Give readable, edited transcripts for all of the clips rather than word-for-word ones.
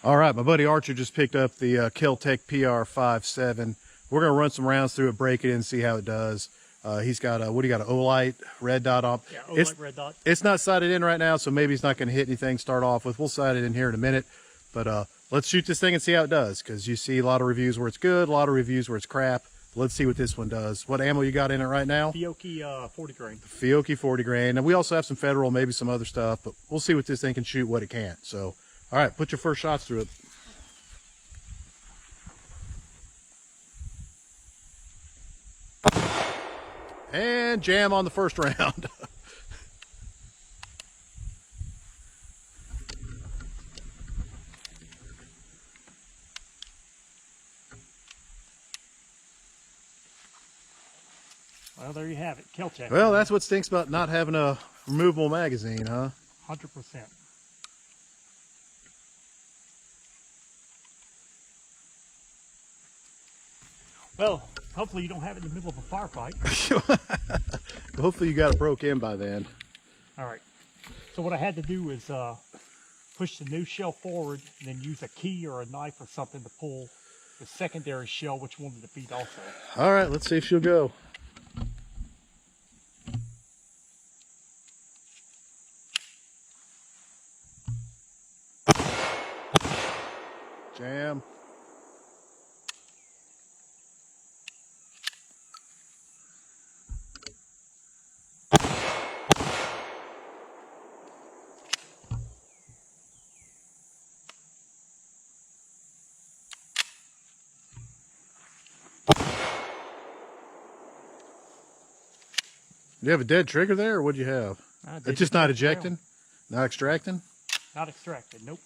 All right, my buddy Archer just picked up the Keltec PR57. We're gonna run some rounds through it, break it in, see how it does. He's got a, what do you got, an Olight red dot on? Yeah, Olight red dot. It's not sighted in right now, so maybe it's not gonna hit anything to start off with. We'll sight it in here in a minute, but let's shoot this thing and see how it does, because you see a lot of reviews where it's good, a lot of reviews where it's crap. Let's see what this one does. What ammo you got in it right now? Fiocchi 40 grain. Fiocchi 40 grain. And we also have some Federal, maybe some other stuff, but we'll see what this thing can shoot, what it can't. So, all right, put your first shots through it. And jam on the first round. Well, there you have it, Keltec. Well, that's what stinks about not having a removable magazine, huh? 100%. Well, hopefully you don't have it in the middle of a firefight. Hopefully you got it broke in by then. All right. So what I had to do is push the new shell forward and then use a key or a knife or something to pull the secondary shell, which wanted to beat also. All right, let's see if she'll go. Jam. Do you have a dead trigger there, or what'd you have? It's just not ejecting? Not extracting? Not extracted, nope.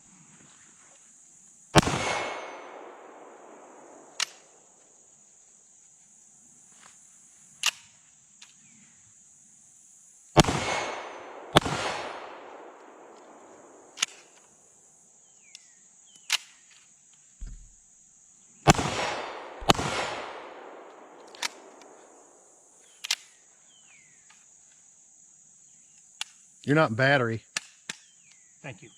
You're not in battery. Thank you.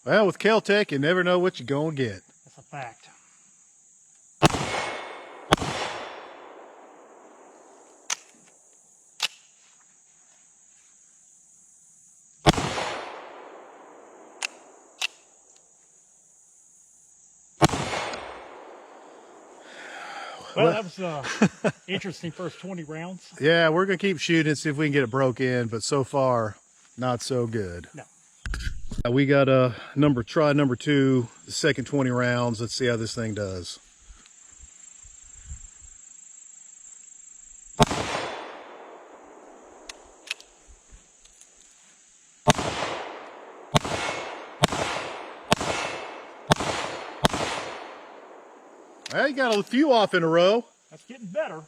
Well, with Keltec, you never know what you're going to get. That's a fact. Well, that was interesting first 20 rounds. Yeah, we're going to keep shooting and see if we can get it broke in, but so far, not so good. No. We got try number 2, the second 20 rounds. Let's see how this thing does. Well, you got a few off in a row. That's getting better.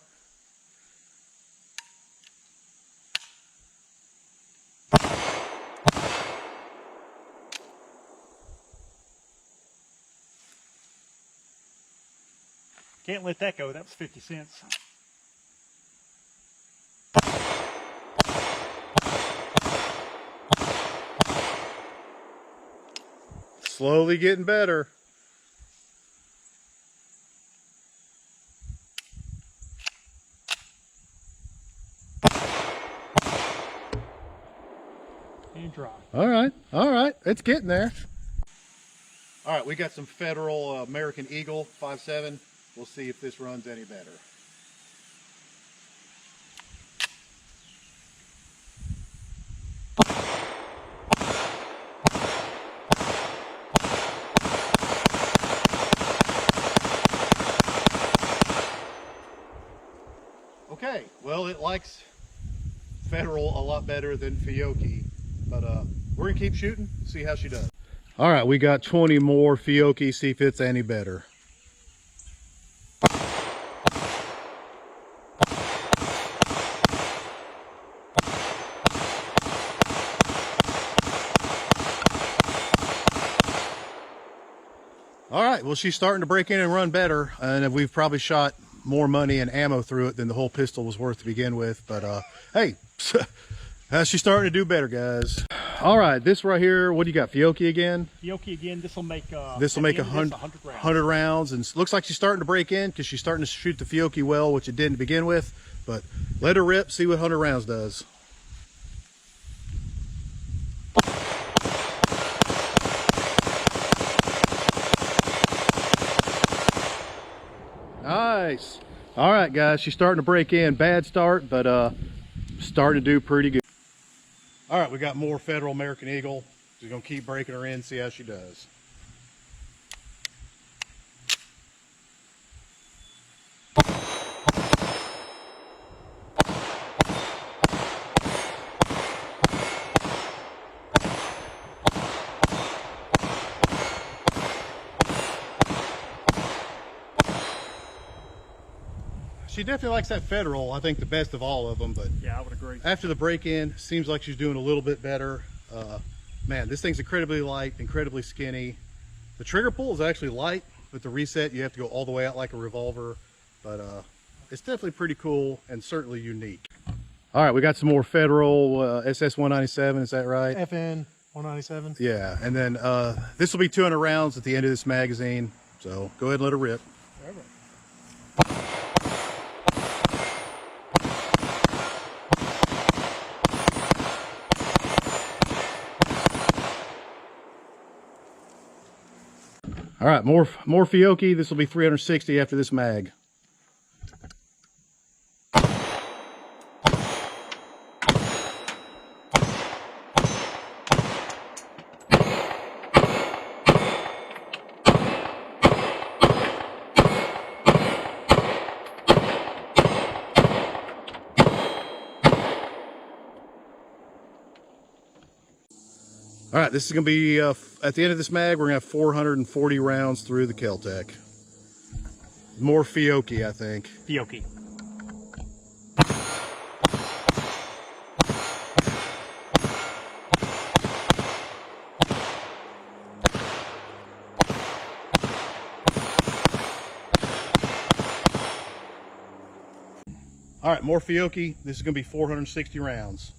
Can't let that go. That was 50 cents. Slowly getting better. And dry. All right, it's getting there. All right, we got some Federal American Eagle 5.7. We'll see if this runs any better. Okay, well, it likes Federal a lot better than Fiocchi, but we're gonna keep shooting, see how she does. All right, we got 20 more Fiocchi, see if it's any better. All right, well, she's starting to break in and run better, and we've probably shot more money and ammo through it than the whole pistol was worth to begin with. But hey, she's starting to do better, guys. All right, this right here, what do you got, Fiocchi again? Fiocchi again. This will make 100 rounds, and looks like she's starting to break in because she's starting to shoot the Fiocchi well, which it didn't to begin with. But let her rip, see what 100 rounds does. Nice. All right, guys, she's starting to break in. Bad start, but starting to do pretty good. All right, we got more Federal American Eagle. We're gonna keep breaking her in, see how she does. She definitely likes that Federal, I think the best of all of them, but yeah, I would agree. After the break-in, seems like she's doing a little bit better. Man, this thing's incredibly light, incredibly skinny. The trigger pull is actually light. With the reset, you have to go all the way out like a revolver, but it's definitely pretty cool and certainly unique. All right, we got some more Federal SS-197, is that right? FN 197. Yeah, and then this will be 200 rounds at the end of this magazine, so go ahead and let her rip. All right, more Fiocchi. This will be 360 after this mag. All right, this is going to be, at the end of this mag, we're going to have 440 rounds through the Keltec. More Fiocchi, I think. Fiocchi. All right, more Fiocchi. This is going to be 460 rounds.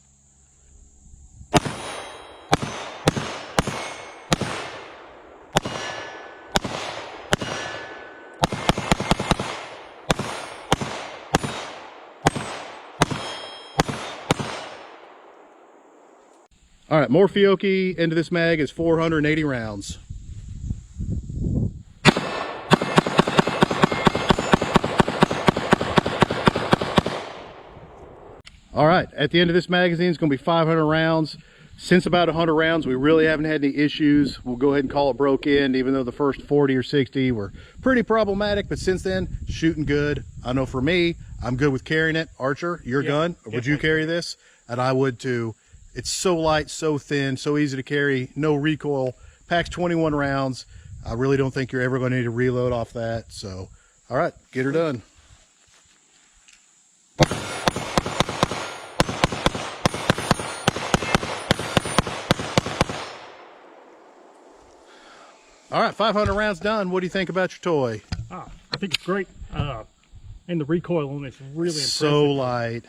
All right, more Fiocchi into this mag is 480 rounds. All right, at the end of this magazine, it's going to be 500 rounds. Since about 100 rounds, we really haven't had any issues. We'll go ahead and call it broke in, even though the first 40 or 60 were pretty problematic. But since then, shooting good. I know for me, I'm good with carrying it. Archer, your gun, would you carry this? And I would too. It's so light, so thin, so easy to carry, no recoil, packs 21 rounds. I really don't think you're ever going to need to reload off that. So, all right, get her done. All right, 500 rounds done. What do you think about your toy? I think it's great. And the recoil on it's really impressive. So light.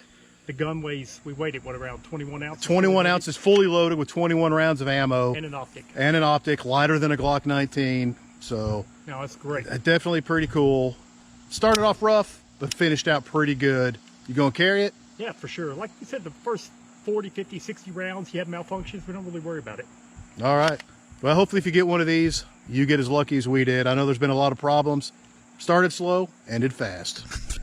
The gun weighs, we weighed it, what, around 21 ounces? 21 ounces, fully loaded with 21 rounds of ammo. And an optic. And an optic, lighter than a Glock 19. So, no, that's great. Definitely pretty cool. Started off rough, but finished out pretty good. You gonna carry it? Yeah, for sure. Like you said, the first 40, 50, 60 rounds, you have malfunctions. We don't really worry about it. All right. Well, hopefully if you get one of these, you get as lucky as we did. I know there's been a lot of problems. Started slow, ended fast.